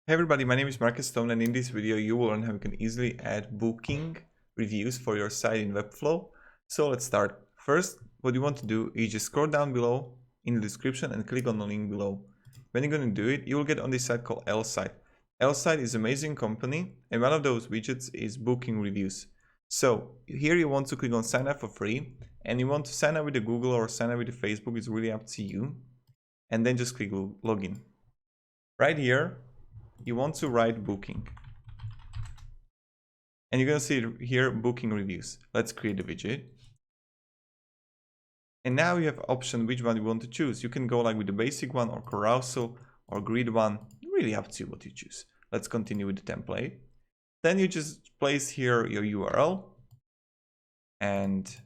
Hey everybody, my name is Marcus Stone, and in this video you will learn how you can easily add booking reviews for your site in Webflow. So let's start. First, what you want to do is just scroll down below in the description and click on the link below. When you're going to do it, you will get on this site called L-Site. L-Site is an amazing company, and one of those widgets is booking reviews. So here you want to click on sign up for free, and you want to sign up with the Google or sign up with the Facebook. It's really up to you. And then just click login. Right here, you want to write booking, and you're going to see here booking reviews. Let's create a widget, and now you have option which one you want to choose. You can go like with the basic one or carousel or grid one, really up to you what you choose. Let's continue with the template. Then you just place here your URL, and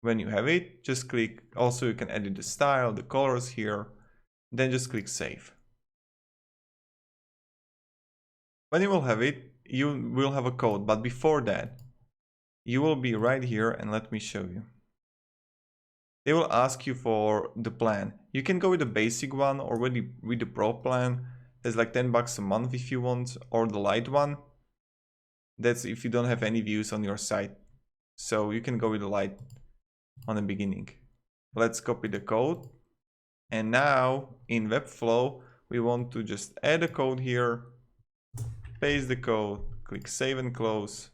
when you have it, just click. Also you can edit the style, the colors here, then just click save. When you will have it, you will have a code, but before that, you will be right here, and let me show you. They will ask you for the plan. You can go with the basic one or with the pro plan. There's like $10 a month if you want, or the light one. That's if you don't have any views on your site. So you can go with the light on the beginning. Let's copy the code. And now in Webflow, we want to just add a code here. Paste the code, click save and close.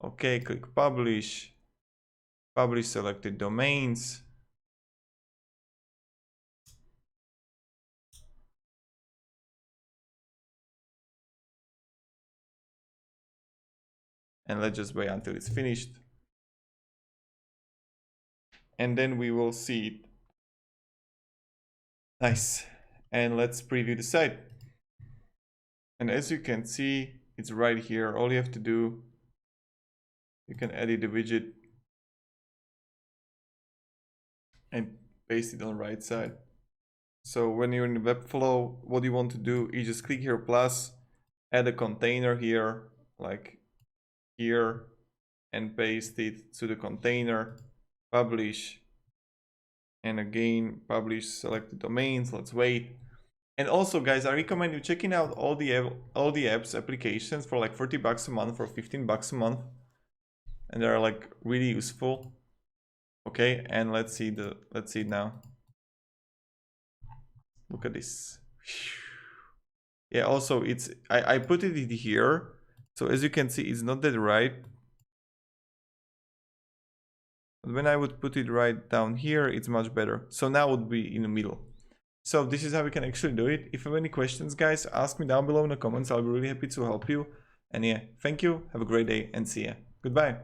Okay, click publish. Publish selected domains. And let's just wait until it's finished. And then we will see it. Nice. And let's preview the site. And as you can see, it's right here. All you have to do, you can edit the widget and paste it on the right side. So when you're in Webflow, what you want to do is just click here plus, add a container here, like here, and paste it to the container, publish, and again, publish selected domains. Let's wait. And also, guys, I recommend you checking out all the apps applications for like $40 a month or $15 a month, and they're like really useful. Okay, and let's see it now. Look at this. Yeah, also it's I put it in here, so as you can see, it's not that right. But when I would put it right down here, it's much better. So now it would be in the middle. So this is how we can actually do it. If you have any questions, guys, ask me down below in the comments. I'll be really happy to help you. And yeah, thank you. Have a great day and see ya. Goodbye.